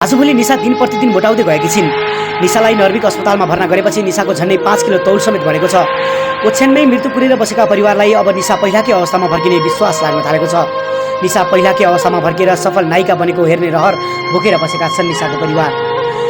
आजभोलि निशा दिन प्रतिदिन मोटाउँदै गएकी छिन्। निशालाई नर्भिक अस्पतालमा भर्ना गरेपछि निशाको झन्डै 5 किलो तौल समेत बढेको छ। ओछ्यानमै मृत्यु पुरेर बसेका परिवारलाई अब निशा पहिलाकै अवस्थामा फर्किने विश्वास लाग्न थालेको छ। निशा पहिलाकै अवस्थामा फर्केर सफल नायिका बनेको हेर्ने रहर बोकेर बसेका छन् निशाको परिवार।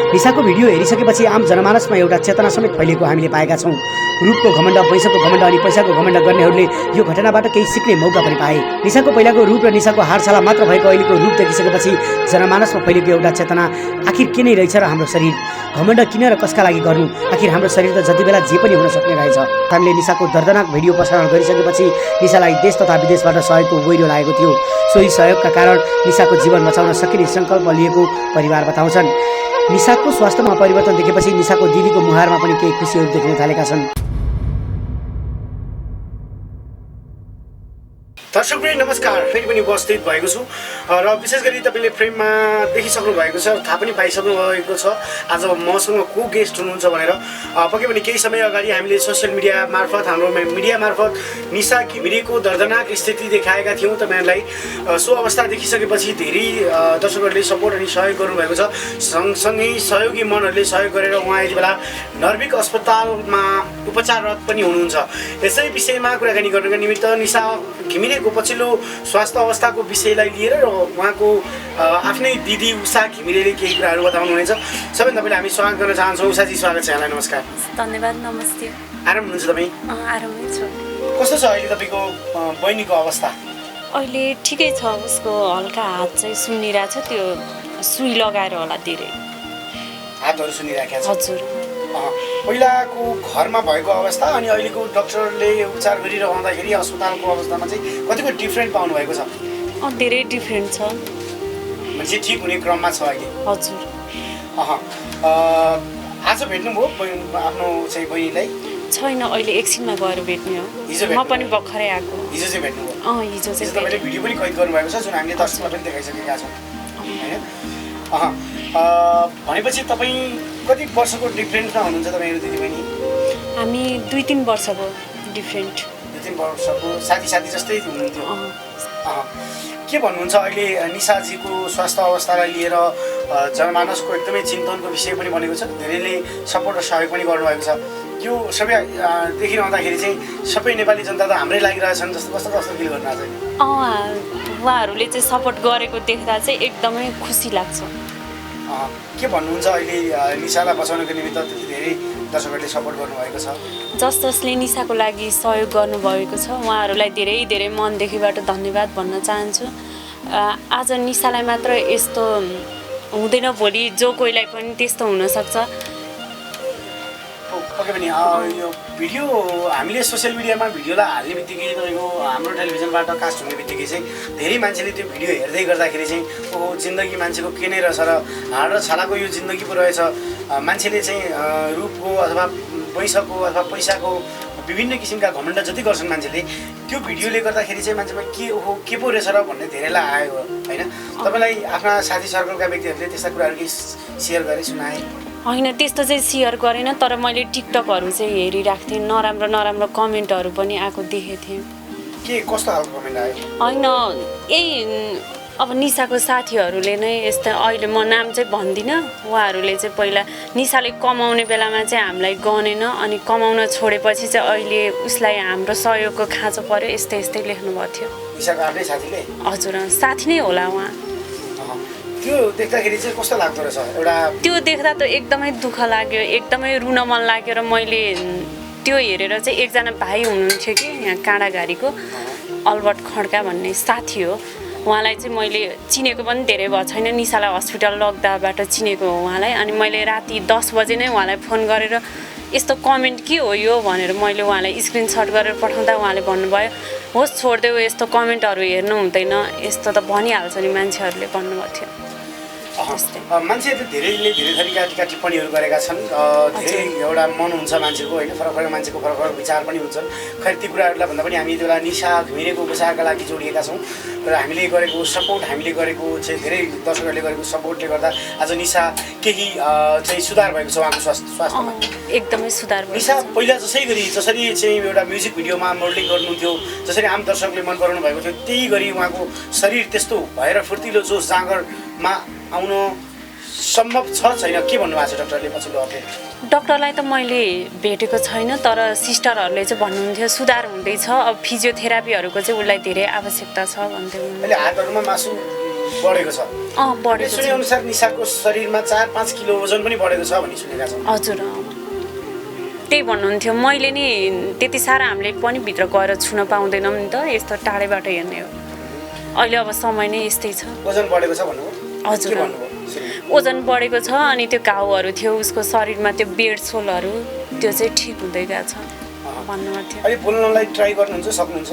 निशाको भिडियो हेरिसकेपछि आम जनमानसमा एउटा चेतना समेत फैलिएको हामीले पाएका छौँ। रूपको घमण्ड, पैसाको घमण्ड अनि पैसाको घमण्ड गर्नेहरूले यो घटनाबाट केही सिक्ने मौका पनि पाए। निशाको पहिलाको रूप र निशाको हारछाला मात्र भएको अहिलेको रूप देखिसकेपछि जनमानसमा फैलिएको एउटा चेतना, आखिर के नै रहेछ र हाम्रो शरीर? घमण्ड किन र कसका लागि गर्नु? आखिर हाम्रो शरीर त जति बेला जे पनि हुन सक्ने रहेछ। हामीले निशाको दर्दनाक भिडियो प्रसारण गरिसकेपछि निशालाई देश तथा विदेशबाट सहयोगको वैरो लागेको थियो। सोही सहयोगका कारण निशाको जीवन बचाउन सकिने सङ्कल्प लिएको परिवार बताउँछन्। निशाको स्वास्थ्यमा परिवर्तन देखेपछि निशाको दिदीको मुहारमा पनि केही खुसीहरू देखिन थालेका छन्। दर्शकवृन्द नमस्कार, फेरि पनि उपस्थित भएको छु र विशेष गरी तपाईँले फ्रेममा देखिसक्नु भएको छ, थाहा पनि पाइसक्नु भएको छ आज मसँग को गेस्ट हुनुहुन्छ भनेर। पक्कै पनि केही समय अगाडि हामीले सोसियल मिडिया मार्फत, हाम्रो मिडिया मार्फत निशा घिमिरेको दर्दनाक स्थिति देखाएका थियौँ तपाईँहरूलाई। सो अवस्था देखिसकेपछि धेरै दर्शकहरूले सपोर्ट अनि सहयोग गर्नुभएको छ। सँगसँगै सहयोगी मनहरूले सहयोग गरेर उहाँ यति बेला नर्भिक अस्पतालमा उपचाररत पनि हुनुहुन्छ। यसै विषयमा कुराकानी गर्नका निमित्त निशा घिमिरेको पछिल्लो स्वास्थ्य अवस्थाको विषयलाई लिएर र उहाँको आफ्नै दिदी उषा घिमिरेले केही कुराहरू बताउनुहुनेछ। सबैभन्दा पहिला हामी स्वागत गर्न चाहन्छौँ। उषाजी, स्वागत छ यहाँलाई। नमस्कार। धन्यवाद। नमस्ते। आराम हुनुहुन्छ तपाईँ? आरामै छु। कस्तो छ अहिले तपाईँको बहिनीको अवस्था? अहिले ठिकै छ। उसको हल्का हात चाहिँ सुन्निरहेछ, त्यो सुई लगाएर होला धेरै। हातहरू सुनिराखेको छ? हजुर। पहिलाको घरमा भएको अवस्था अनि अहिलेको डक्टरले उपचार गरिरहँदाखेरि अस्पतालको अवस्थामा चाहिँ कतिको डिफ्रेन्ट पाउनु भएको छ? धेरै डिफ्रेन्ट छ। मान्छे ठिक हुने क्रममा छ अहिले? हजुर। आज भेट्नुभयो आफ्नो चाहिँ बहिनीलाई? छैन, अहिले एकछिनमा गएर भेट्ने हो। म पनि भर्खरै आएको। हिजो चाहिँ भेट्नुभयो? हिजो चाहिँ तपाईँले भिडियो पनि कैद गर्नुभएको छ जुन हामीले दर्शकलाई पनि देखाइसकेका छौँ होइन? भनेपछि तपाईँ कति वर्षको डिफ्रेन्समा हुनुहुन्छ तपाईँहरू दिदीबहिनी? हामी 2-3 वर्षको डिफ्रेन्ट। 2-3 वर्षको साथी जस्तै हुनुहुन्थ्यो। के भन्नुहुन्छ अहिले निशाजीको स्वास्थ्य अवस्थालाई लिएर? जनमानसको एकदमै चिन्तनको विषय पनि बनेको छ, धेरैले सपोर्ट र सहयोग पनि गर्नुभएको छ। यो सबै देखिरहँदाखेरि चाहिँ सबै नेपाली जनता त हाम्रै लागिरहेछन् जस्तो कस्तो फिल गर्न आज? उहाँहरूले चाहिँ सपोर्ट गरेको देख्दा चाहिँ एकदमै खुसी लाग्छ। के भन्नुहुन्छ अहिले निशालाई बचाउनको निमित्त त्यति धेरै दर्शकहरूले सपोर्ट गर्नुभएको छ? जसले निशाको लागि सहयोग गर्नुभएको छ उहाँहरूलाई धेरै धेरै मनदेखिबाट धन्यवाद भन्न चाहन्छु। आज निशालाई मात्र यस्तो हुँदैन, भोलि जो कोहीलाई पनि त्यस्तो हुनसक्छ। पक्कै पनि यो भिडियो हामीले सोसियल मिडियामा भिडियोलाई हाल्ने बित्तिकै तपाईँको हाम्रो टेलिभिजनबाट कास्ट हुने बित्तिकै चाहिँ धेरै मान्छेले त्यो भिडियो हेर्दै गर्दाखेरि चाहिँ जिन्दगी मान्छेको के नै रहेछ र हाड र छालाको यो जिन्दगी पो रहेछ। मान्छेले चाहिँ रूपको अथवा पैसाको अथवा पैसाको विभिन्न किसिमका घमण्ड जति गर्छन् मान्छेले, त्यो भिडियोले गर्दाखेरि चाहिँ मान्छेमा के पो रहेछ र भन्ने धेरैलाई आयो होइन? तपाईँलाई आफ्ना साथी सर्कलका व्यक्तिहरूले त्यस्ता कुराहरू केही सेयर गरे, सुनाए? होइन, त्यस्तो चाहिँ सेयर गरेन, तर मैले टिकटकहरू चाहिँ हेरिरहेको थिएँ। नराम्रो कमेन्टहरू पनि आएको देखेको थिएँ। के कस्तो खालको कमेन्ट आयो? होइन, यही अब निशाको साथीहरूले नै यस्तो, अहिले म नाम चाहिँ भन्दिनँ, उहाँहरूले चाहिँ पहिला निशाले कमाउने बेलामा चाहिँ हामीलाई गनेन, अनि कमाउन छोडेपछि चाहिँ अहिले उसलाई हाम्रो सहयोगको खाँचो पर्यो, यस्तै लेख्नुभएको थियो। निशाको आफ्नै साथीले? हजुर, साथी नै होला उहाँ। त्यो देख्दाखेरि चाहिँ कस्तो लाग्दो रहेछ? त्यो देख्दा त एकदमै दुःख लाग्यो, एकदमै रुन मन लाग्यो। र मैले त्यो हेरेर चाहिँ एकजना भाइ हुनुहुन्थ्यो कि यहाँ काँडाघारीको, अल्बर्ट खड्का भन्ने साथी हो, उहाँलाई चाहिँ मैले चिनेको पनि धेरै भएको छैन, निशालाई हस्पिटल लग्दाबाट चिनेको हो उहाँलाई। अनि मैले राति 10 बजे नै उहाँलाई फोन गरेर यस्तो कमेन्ट के हो यो भनेर मैले उहाँलाई स्क्रिनसट गरेर पठाउँदा उहाँले भन्नुभयो, होस् छोडिदेऊ, यस्तो कमेन्टहरू हेर्नु हुँदैन, यस्तो त भनिहाल्छ नि मान्छेहरूले भन्नुभएको थियो। मान्छे धेरैले धेरै थरीका टिप्पणीहरू गरेका छन्। धेरै एउटा मन हुन्छ मान्छेको होइन, फरक मान्छेको फरक विचार पनि हुन्छन्। खै ती कुराहरूलाई भन्दा पनि हामी यति बेला निशा घिमिरेको उपचारका लागि जोडिएका छौँ र हामीले गरेको सपोर्ट, हामीले गरेको चाहिँ धेरै दर्शकहरूले गरेको सपोर्टले गर्दा आज निशा केही चाहिँ सुधार भएको छ उहाँको स्वास्थ्यमा। एकदमै सुधार भएको छ। निशा पहिला जसरी चाहिँ एउटा म्युजिक भिडियोमा मोडलिङ गर्नुहुन्थ्यो, जसरी आम दर्शकले मन पराउनु भएको थियो, त्यही गरी उहाँको शरीर त्यस्तो भएर फुर्तिलो जोस जाँगरमा आउन सम्भव छ छैन के भन्नुभएको छ डाक्टरले पछिल्लो अपडेट? डक्टरलाई त मैले भेटेको छैन, तर सिस्टरहरूले चाहिँ भन्नुहुन्थ्यो सुधार हुँदैछ, अब फिजियोथेरापीहरूको चाहिँ उसलाई धेरै आवश्यकता छ भन्थ्यो। अहिले हातहरूमा मासु बढेको छ? बढेको छ। सुने अनुसार निशाको शरीरमा 4-5 किलो वजन पनि बढेको छ भन्ने सुनेका छौँ। हजुर त्यही भन्नुहुन्थ्यो। मैले नि त्यति साह्रो हामीले पनि भित्र गएर छुन पाउँदैनौँ नि त, यस्तो टाढैबाट हेर्ने हो। अहिले अब समय नै यस्तै छ। वजन बढेको छ भन्नुभयो? हजुर वजन बढेको छ, अनि त्यो घाउहरू थियो उसको शरीरमा, त्यो बेड सोलहरू त्यो चाहिँ ठिक हुँदै गएको छ भन्नुभएको थियो। अहिले बोल्नलाई ट्राई गर्नुहुन्छ, सक्नुहुन्छ?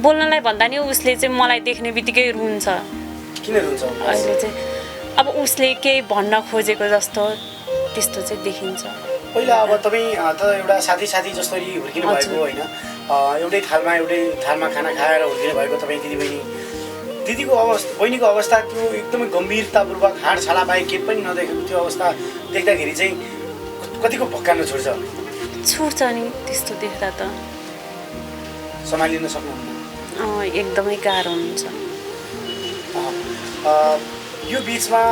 बोल्नलाई भन्दा नि उसले चाहिँ मलाई देख्ने बित्तिकै रुन्छ। किन रुन्छ अहिले चाहिँ? अब उसले केही भन्न खोजेको जस्तो त्यस्तो चाहिँ देखिन्छ। पहिला अब तपाईँ त एउटा साथी जसरी हुर्किनु भएको होइन, एउटै थालमा खाना खाएर हुर्किनु भएको तपाईँ दिदीको अवस्था, बहिनीको अवस्था त्यो एकदमै गम्भीरतापूर्वक हाड छाला बाहेक केही पनि नदेखेको त्यो अवस्था देख्दाखेरि चाहिँ कतिको भक्कान छुट्छ नि त्यस्तो देख्दा त। सम्हालिन सक्नुहुन्न? एकदमै गाह्रो हुन्छ। यो बिचमा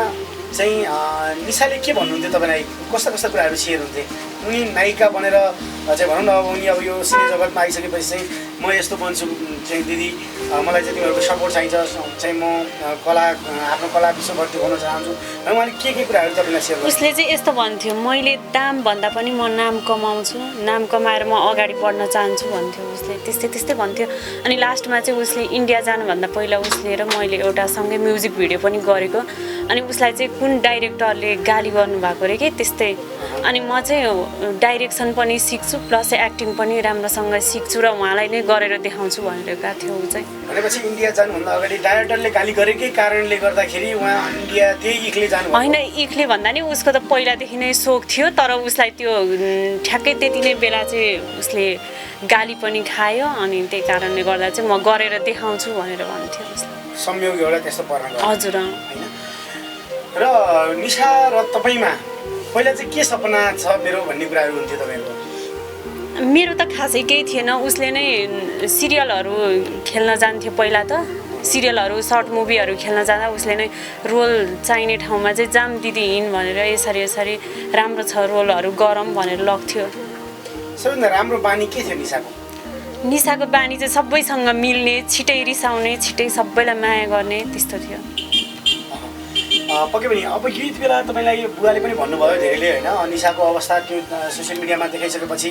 चाहिँ निशाले के भन्नुहुन्थ्यो तपाईँलाई? कस्ता कस्ता कुराहरू सेयर हुन्थे? उनी नायिका बनेर चाहिँ भनौँ न, अब उनी अब यो सिने जगतमा आइसकेपछि चाहिँ म यस्तो बन्छु चाहिँ दिदी, मलाई चाहिँ तिमीहरूको सपोर्ट चाहिन्छ, चाहिँ म आफ्नो कला विश्वभर देखाउन चाहन्छु, उहाँले के कुराहरू तपाईँलाई सेयर गर्नु? उसले चाहिँ यस्तो भन्थ्यो, मैले दाम भन्दा पनि म नाम कमाउँछु, नाम कमाएर म अगाडि बढ्न चाहन्छु भन्थ्यो उसले। त्यस्तै भन्थ्यो। अनि लास्टमा चाहिँ उसले इन्डिया जानुभन्दा पहिला उसले र मैले एउटा सँगै म्युजिक भिडियो पनि गरेको, अनि उसलाई चाहिँ कुन डाइरेक्टरले गाली गर्नुभएको अरे कि त्यस्तै। अनि म चाहिँ डाइरेक्सन पनि सिक्छु प्लस एक्टिङ पनि राम्रोसँग सिक्छु र उहाँलाई नै गरेर देखाउँछु भनेर गएको थियो ऊ चाहिँ। भनेपछि इन्डिया जानुभन्दा अगाडि डाइरेक्टरले गाली गरेकै कारणले गर्दाखेरि उहाँ इन्डिया त्यही इखले जानु होइन? इखले भन्दा नि उसको त पहिलादेखि नै सोख थियो, तर उसलाई त्यो ठ्याक्कै त्यति नै बेला चाहिँ उसले गाली पनि खायो, अनि त्यही कारणले गर्दा चाहिँ म गरेर देखाउँछु भनेर भन्थ्यो उसले। संयोग एउटा त्यस्तो पर्न गयो। हजुर होइन। र निशा र तपाईँमा पहिला चाहिँ के सपना छ मेरो भन्ने कुराहरू हुन्थ्यो तपाईँको? मेरो त खासै केही थिएन। उसले नै सिरियलहरू खेल्न जान्थ्यो पहिला त, सिरियलहरू सर्ट मुभीहरू खेल्न जाँदा उसले नै रोल चाहिने ठाउँमा चाहिँ जाम दिदी हिँड भनेर यसरी राम्रो छ रोलहरू गरौँ भनेर लग्थ्यो। सबैभन्दा राम्रो बानी के थियो निशाको? निशाको बानी चाहिँ सबैसँग मिल्ने, छिटै रिसाउने, छिटै सबैलाई माया गर्ने, त्यस्तो थियो। पक्कै पनि अब यति बेला तपाईँलाई बुवाले पनि भन्नुभयो धेरैले होइन, निशाको अवस्था त्यो सोसियल मिडियामा देखाइसकेपछि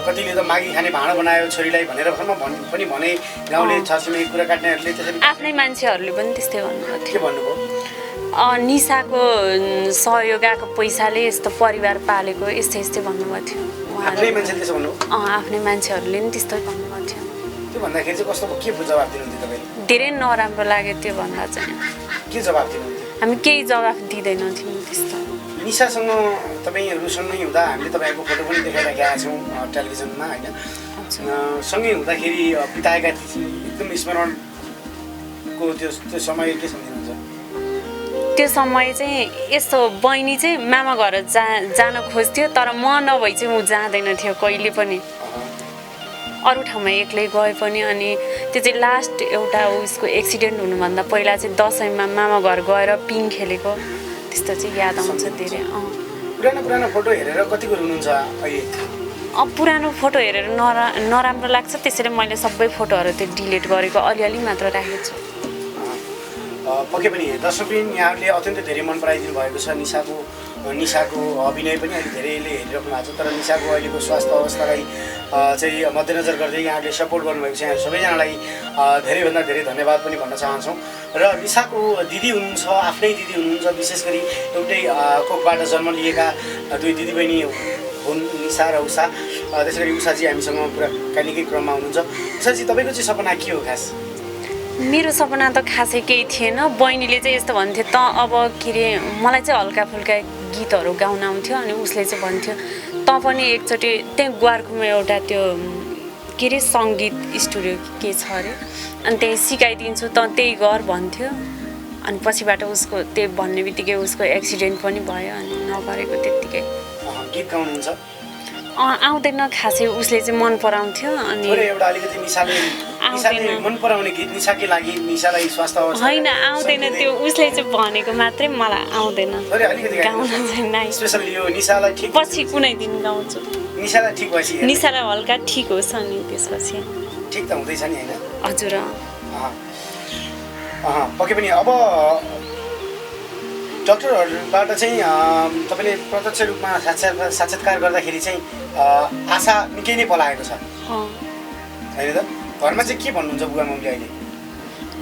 कतिले त मागी खाने भाँडो बनायो छोरीलाई भनेर पनि भने, गाउँले छरछिमेकी कुरा काट्नेहरूले त्यसरी आफ्नै मान्छेहरूले पनि त्यस्तै भन्नुभएको थियो। के भन्नुभयो? निशाको सहयोग आएको पैसाले यस्तो परिवार पालेको यस्तै भन्नुभएको थियो आफ्नै मान्छेले त्यसो भन्नुभयो? आफ्नै मान्छेहरूले नि त्यस्तै भन्नुभएको थियो। त्यो भन्दाखेरि चाहिँ कस्तो के जवाब दिनुहुन्थ्यो तपाईँले? धेरै नराम्रो लाग्यो त्यो भन्दा चाहिँ। के जवाब दिनुहुन्थ्यो? हामी केही जवाफ दिँदैनौँ थियौँ त्यस्तो। निशासँग तपाईँहरू सँगै हुँदा हामीले तपाईँहरूको फोटो पनि देखाइराखेका छौँ टेलिभिजनमा होइन, सँगै हुँदाखेरि बिताएका एकदम स्मरणको त्यो समय के सम्झिनुहुन्छ? त्यो समय चाहिँ यस्तो, बहिनी चाहिँ मामा घर जान खोज्थ्यो, तर म नभई चाहिँ ऊ जाँदैन थियो कहिले पनि, अरू ठाउँमा एक्लै गए पनि। अनि त्यो चाहिँ लास्ट एउटा उसको एक्सिडेन्ट हुनुभन्दा पहिला चाहिँ दसैँमा मामा घर गएर पिङ खेलेको त्यस्तो चाहिँ याद आउँछ धेरै। पुरानो फोटो हेरेर कतिको रुनुहुन्छ अहिले? पुरानो फोटो हेरेर नराम्रो लाग्छ, त्यसैले मैले सबै फोटोहरू त्यो डिलिट गरेको, अलिअलि मात्र राखेको छु। पक्कै पनि दर्शकवृन्द यहाँहरूले अत्यन्तै धेरै मन पराइदिनु भएको छ। निशाको अभिनय पनि अहिले धेरैले हेरिराख्नु भएको छ, तर निशाको अहिलेको स्वास्थ्य अवस्थालाई चाहिँ मध्यनजर गर्दै यहाँहरूले सपोर्ट गर्नुभएको छ। यहाँ सबैजनालाई धेरैभन्दा धेरै धन्यवाद पनि भन्न चाहन्छौँ। र निशाको दिदी हुनुहुन्छ, आफ्नै दिदी हुनुहुन्छ, विशेष गरी एउटै कोखबाट जन्म लिएका दुई दिदीबहिनी हुन् निशा र उषा। त्यसै गरी उषाजी हामीसँग कुराकानीकै क्रममा हुनुहुन्छ। उषाजी तपाईँको चाहिँ सपना के हो खास? मेरो सपना त खासै केही थिएन। बहिनीले चाहिँ यस्तो भन्थ्यो, त अब के अरे मलाई चाहिँ हल्का फुल्का गीतहरू गाउन आउँथ्यो, अनि उसले चाहिँ भन्थ्यो त पनि एकचोटि त्यहाँ ग्वारकोमा एउटा त्यो के अरे सङ्गीत स्टुडियो के छ अरे, अनि त्यही सिकाइदिन्छु त त्यही गर भन्थ्यो। अनि पछिबाट उसको त्यही भन्ने बित्तिकै उसको एक्सिडेन्ट पनि भयो, अनि नगरेको त्यत्तिकै। गीत गाउनुहुन्छ? आउँदैन खासै उसले चाहिँ मन पराउँथ्यो अनि थोरै एउटा अलिकति निसाले मन पराउने गीत निसाकै लागि निसालाई स्वास्थ्य अवस्था होइन आउँदैन त्यो उसले चाहिँ भनेको मात्रै मलाई आउँदैन थोरै अलिकति गाउन चाहिँ नाइ स्पेशली यो निसालाई ठिक पछि कुनै दिन गाउँछु निसालाई ठिक भएपछि निसालाई हल्का ठिक होस् अनि त्यसपछि ठिक त हुँदैछ नि होइन हजुर पक्कै पनि अब डक्टरहरूबाट चाहिँ तपाईँले प्रत्यक्ष रूपमा साक्षात्कार गर्दाखेरि चाहिँ आशा निकै नै पलाएको छ होइन त घरमा चाहिँ के भन्नुहुन्छ बुवा मम्मीले अहिले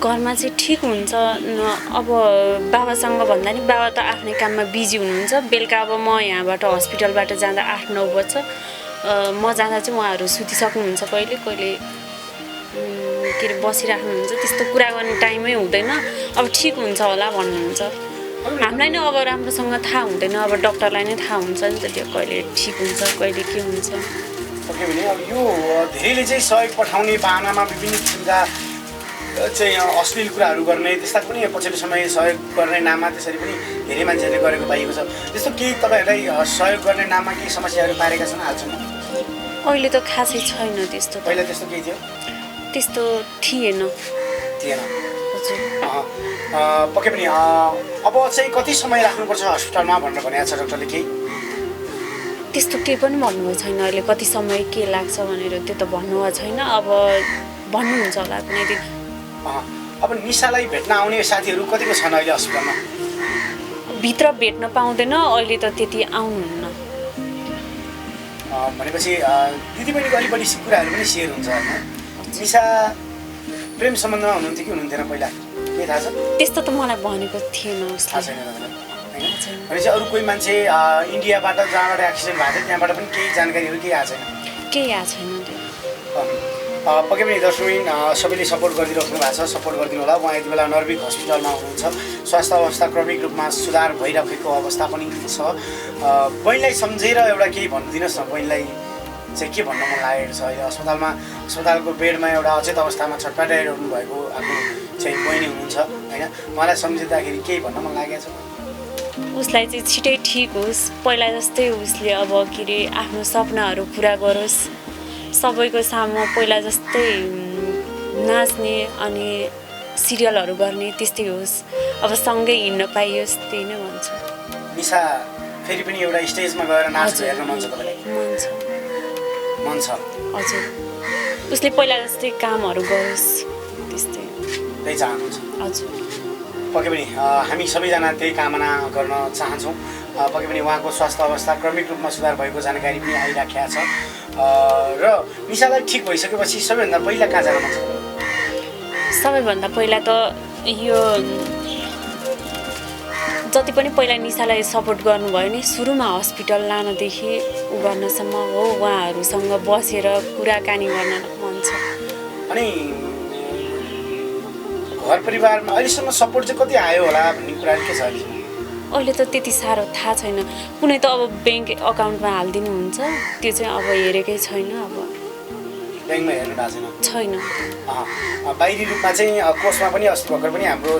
घरमा चाहिँ ठिक हुन्छ अब बाबासँग भन्दा नि बाबा त आफ्नै काममा बिजी हुनुहुन्छ बेलुका अब म यहाँबाट हस्पिटलबाट जाँदा 8-9 बज्छ म जाँदा चाहिँ उहाँहरू सुतिसक्नुहुन्छ कहिले कहिले के अरे बसिराख्नुहुन्छ त्यस्तो कुरा गर्ने टाइमै हुँदैन अब ठिक हुन्छ होला भन्नुहुन्छ हामीलाई नै अब राम्रोसँग थाहा हुँदैन अब डक्टरलाई नै थाहा हुन्छ नि त त्यो कहिले ठिक हुन्छ कहिले के हुन्छ पक्कै पनि अब यो धेरैले चाहिँ सहयोग पठाउने बाहनामा विभिन्न किसिमका चाहिँ अश्लील कुराहरू गर्ने त्यस्ता पनि पछिल्लो समय सहयोग गर्ने नाममा त्यसरी पनि धेरै मान्छेहरूले गरेको पाइएको छ त्यस्तो केही तपाईँहरूलाई सहयोग गर्ने नाममा केही समस्याहरू पारेका छन् हालसम्म अहिले त खासै छैन त्यस्तो पहिला त्यस्तो केही थियो त्यस्तो थिएन हजुर पक्कै पनि अब चाहिँ कति समय राख्नुपर्छ हस्पिटलमा भनेर भनेको छ डक्टरले केही त्यस्तो केही पनि भन्नुभएको छैन अहिले कति समय के लाग्छ भनेर त्यो त भन्नुभएको छैन अब भन्नुहुन्छ होला कुनै दिन अब निसालाई भेट्न आउने साथीहरू कतिको छन् अहिले हस्पिटलमा भित्र भेट्न पाउँदैन अहिले त त्यति आउनुहुन्न भनेपछि दिदीबहिनीको अलिक बढी कुराहरू पनि सेयर हुन्छ होइन निसा प्रेम सम्बन्धमा हुनुहुन्थ्यो कि हुनुहुन्थेन पहिला के थाहा छ त्यस्तो त मलाई भनेको थिएन थाहा छैन होइन भनेपछि अरू कोही मान्छे इन्डियाबाट जहाँबाट एक्सिडेन्ट भएको थियो त्यहाँबाट पनि केही जानकारीहरू केही आएको छैन केही आएको छैन पक्कै पनि दर्शकबिन सबैले सपोर्ट गरिदिइराख्नु भएको छ सपोर्ट गरिदिनु होला उहाँ यति बेला नर्भिक हस्पिटलमा हुनुहुन्छ स्वास्थ्य अवस्था क्रमिक रूपमा सुधार भइरहेको अवस्था पनि छ बहिनीलाई सम्झेर एउटा केही भनिदिनुहोस् न बहिनीलाई चाहिँ के भन्न मन लागेको छ अहिले अस्पतालको बेडमा एउटा अचेत अवस्थामा छटपटाइरहनु भएको आफ्नो चाहिँ बहिनी हुनुहुन्छ होइन उहाँलाई सम्झिँदाखेरि केही भन्न मन लागेको छ उसलाई चाहिँ छिटै ठिक होस् पहिला जस्तै उसले अब के अरे आफ्नो सपनाहरू पुरा गरोस् सबैको सामु पहिला जस्तै नाच्ने अनि सिरियलहरू गर्ने त्यस्तै होस् अब सँगै हिँड्न पाइयोस् त्यही नै भन्छु निसा फेरि पनि एउटा स्टेजमा गएर नाच्नु हेर्न मन छ तपाईँलाई मन छ हजुर उसले पहिला जस्तै कामहरू गरोस् त्यस्तै त्यही चाहनुहुन्छ हजुर पक्कै पनि हामी सबैजना त्यही कामना गर्न चाहन्छौँ पक्कै पनि उहाँको स्वास्थ्य अवस्था क्रमिक रूपमा सुधार भएको जानकारी पनि आइराखेको छ र निसालाई ठिक भइसकेपछि सबैभन्दा पहिला कहाँ जान मन छ सबैभन्दा पहिला त यो जति पनि पहिला निसालाई सपोर्ट गर्नुभयो नि सुरुमा हस्पिटल लानदेखि उ गर्नसम्म हो उहाँहरूसँग बसेर कुराकानी गर्न मन छ अनि घर परिवारमा अहिलेसम्म सपोर्ट चाहिँ कति आयो होला भन्ने कुरा के छ अहिले त त्यति साह्रो थाहा छैन कुनै त अब ब्याङ्क अकाउन्टमा हालिदिनुहुन्छ त्यो चाहिँ अब हेरेकै छैन अब ब्याङ्कमा हेर्नु भएको छैन बाहिरी रूपमा चाहिँ कोषमा पनि अस्ति भर्खर पनि हाम्रो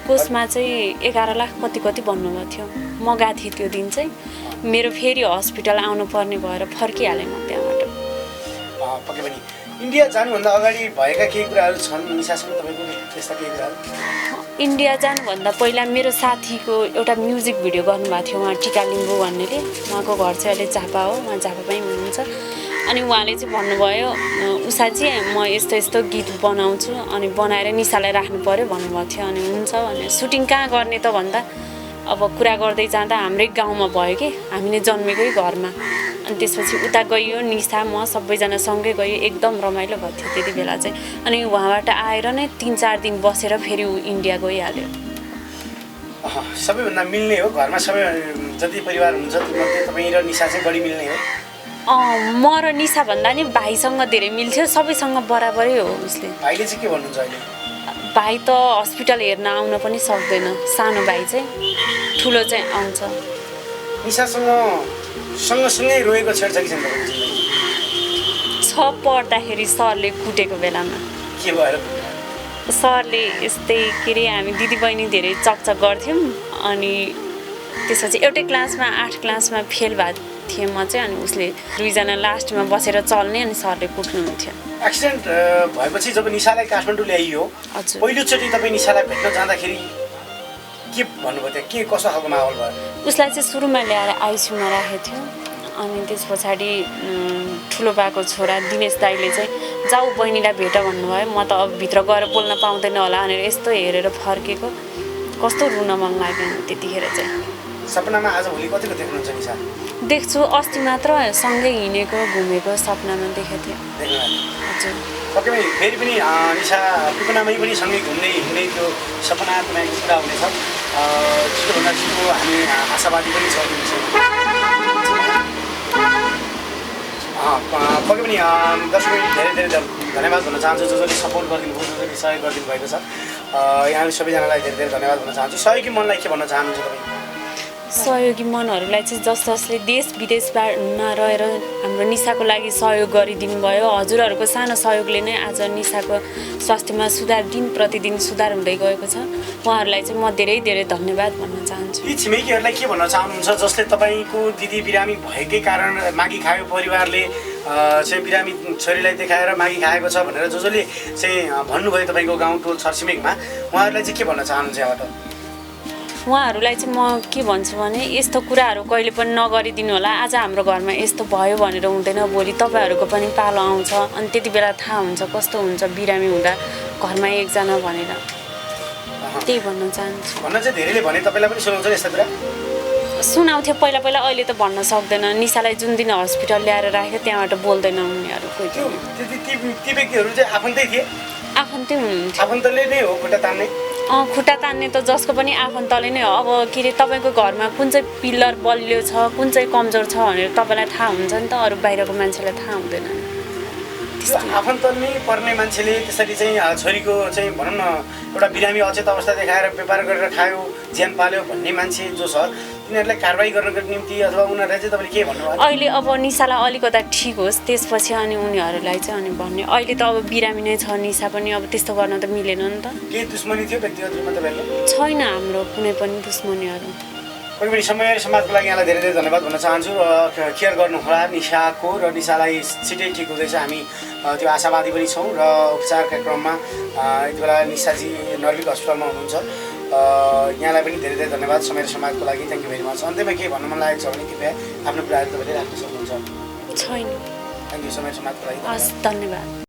कोषमा चाहिँ 11 लाख कति भन्नुभएको थियो म गएको थिएँ त्यो दिन चाहिँ मेरो फेरि हस्पिटल आउनुपर्ने भएर फर्किहालेँ म त्यहाँबाट पक्कै पनि इन्डिया जानुभन्दा अगाडि भएका केही कुराहरू छन् निसासँग तपाईँको त्यस्ता केही कुराहरू इन्डिया जानुभन्दा पहिला मेरो साथीको एउटा म्युजिक भिडियो गर्नुभएको थियो उहाँ टिका लिम्बू भन्नेले उहाँको घर चाहिँ अहिले झापा हो उहाँ झापामै हुनुहुन्छ अनि उहाँले चाहिँ भन्नुभयो उषाजी म यस्तो यस्तो गीत बनाउँछु अनि बनाएर निसालाई राख्नु पर्यो भन्नुभएको थियो अनि हुन्छ भने सुटिङ कहाँ गर्ने त भन्दा अब कुरा गर्दै जाँदा हाम्रै गाउँमा भयो कि हामी नै जन्मेकै घरमा अनि त्यसपछि उता गइयो निसा म सबैजना सँगै गयो एकदम रमाइलो भएको थियो त्यति बेला चाहिँ अनि उहाँबाट आएर नै 3-4 दिन बसेर फेरि ऊ इन्डिया गइहाल्यो सबैभन्दा मिल्ने हो घरमा सबै जति परिवार हुन्छ त्योमध्ये तपाईँ र निसा चाहिँ बढी मिल्ने हो म र निसा भन्दा नि भाइसँग धेरै मिल्थ्यो सबैसँग बराबरै हो उसले भाइले चाहिँ के भन्नुहुन्छ अहिले भाइ त हस्पिटल हेर्न आउन पनि सक्दैन सानो भाइ चाहिँ ठुलो चाहिँ आउँछ निसासँग सँगसँगै रोएको छेड छ कि छैन छ पढ्दाखेरि सरले कुटेको बेलामा के भएर सरले यस्तै के अरे हामी दिदीबहिनी धेरै चकचक गर्थ्यौँ अनि त्यसपछि एउटै क्लासमा 8 क्लासमा फेल भएको थिएँ म चाहिँ अनि उसले दुईजना लास्टमा बसेर चल्ने अनि सरले पुग्नुहुन्थ्यो। एक्सिडेन्ट भएपछि जब निशालाई काठमाडौँ ल्याइयो हजुर। पहिलोचोटि तपाईँ निशालाई भेट्न जाँदाखेरि के भन्नुभयो त्यहाँ के कस्तो खालको माहौल भयो? उसलाई चाहिँ सुरुमा ल्याएर आइसियूमा राखेको थियो अनि त्यस पछाडि ठुलो बाको छोरा दिनेश दाईले चाहिँ जाऊ बहिनीलाई भेट भन्नुभयो। म त अब भित्र गएर बोल्न पाउँदैन होला भनेर यस्तो हेरेर फर्केको, कस्तो रुन मन लाग्यो त्यतिखेर चाहिँ। सपनामा आजभोलि कतिको देख्नुहुन्छ निशा? देख्छु, अस्ति मात्र सँगै हिँडेको घुमेको सपनामा देखेको थिएँ। देख्नुभयो? हजुर। पक्कै पनि फेरि पनि निशा पिपनामै पनि सँगै घुम्ने हिँड्ने त्यो सपना तपाईँको पुरा हुनेछ। छिटोभन्दा छिटो हामी आशावादी पनि छौँ त्यो विषयमा। पक्कै पनि दर्शकहरू धेरै धेरै धन्यवाद भन्न चाहन्छु जो जसले सपोर्ट गरिदिनु भयो, जो जसले सहयोग गरिदिनु भएको छ। यहाँहरू सबैजनालाई धेरै धेरै धन्यवाद भन्न चाहन्छु। सहयोगी मनलाई के भन्न चाहनुहुन्छ तपाईँ? सहयोगी मनहरूलाई चाहिँ जसले देश विदेशमा रहेर हाम्रो निशाको लागि सहयोग गरिदिनु भयो, हजुरहरूको सानो सहयोगले नै आज निशाको स्वास्थ्यमा सुधार दिन प्रतिदिन सुधार हुँदै गएको छ। उहाँहरूलाई चाहिँ म धेरै धेरै धन्यवाद भन्न चाहन्छु। यी छिमेकीहरूलाई के भन्न चाहनुहुन्छ जसले तपाईँको दिदी बिरामी भएकै कारण मागी खायो, परिवारले चाहिँ बिरामी छोरीलाई देखाएर मागी खाएको छ भनेर जो जसले चाहिँ भन्नुभयो तपाईँको गाउँ टोल छरछिमेकमा, उहाँहरूलाई चाहिँ के भन्न चाहनुहुन्छ यहाँबाट? उहाँहरूलाई चाहिँ म के भन्छु भने यस्तो कुराहरू कहिले पनि नगरिदिनु होला। आज हाम्रो घरमा यस्तो भयो भनेर हुँदैन, भोलि तपाईँहरूको पनि पालो आउँछ अनि त्यति बेला थाहा हुन्छ कस्तो हुन्छ बिरामी हुँदा घरमा एकजना भनेर, त्यही भन्न चाहन्छु। भन्न चाहिँ धेरैले भने तपाईँलाई पनि सुनाउँछ यस्तो कुरा? सुनाउँथ्यो पहिला पहिला, अहिले त भन्न सक्दैन। निशालाई जुन दिन हस्पिटल ल्याएर राख्यो त्यहाँबाट बोल्दैन उनीहरू कोही। ती व्यक्तिहरू चाहिँ आफन्तै थिए? आफन्तै हुनुहुन्थ्यो। आफन्तले नै हो खुट्टा तान्ने? खुट्टा तान्ने त जसको पनि आफन्तले नै हो। अब के अरे तपाईँको घरमा कुन चाहिँ पिल्लर बलियो छ, कुन चाहिँ कमजोर छ भनेर तपाईँलाई थाहा हुन्छ नि त, अरू बाहिरको मान्छेलाई थाहा हुँदैन। आफन्त नै पर्ने मान्छेले त्यसरी चाहिँ छोरीको चाहिँ भनौँ न एउटा बिरामी अचेत अवस्था देखाएर व्यापार गरेर खायो, ज्यान पाल्यो भन्ने मान्छे जो छ तिनीहरूलाई कारवाही गर्नको निम्ति अथवा उनीहरूलाई चाहिँ तपाईँले के भन्नुभयो? अहिले अब निशालाई अलिकता ठिक होस् त्यसपछि अनि उनीहरूलाई चाहिँ अनि भन्ने। अहिले त अब बिरामी नै छ निशा पनि, अब त्यस्तो गर्न त मिलेन नि त। केही दुश्मनी थियो व्यक्तिगत रूपमा तपाईँहरूको? छैन हाम्रो कुनै पनि दुश्मनीहरू। कोही पनि समय र समाजको लागि यहाँलाई धेरै धेरै धन्यवाद भन्न चाहन्छु। केयर गर्नुहोला निशाको र निशालाई छिटै ठिक हुँदैछ, हामी त्यो आशावादी पनि छौँ। र उपचारका क्रममा यति बेला निशाजी नर्भिक हस्पिटलमा हुनुहुन्छ। यहाँलाई पनि धेरै धेरै धन्यवाद समय र समाजको लागि। Thank you very much. अन्त्यमा केही भन्नु मन लागेको छ भने कृपया आफ्नो कुराहरू तपाईँले राख्न सक्नुहुन्छ। छैन। थ्याङ्क यू समय र समाजको लागि। हस्, धन्यवाद।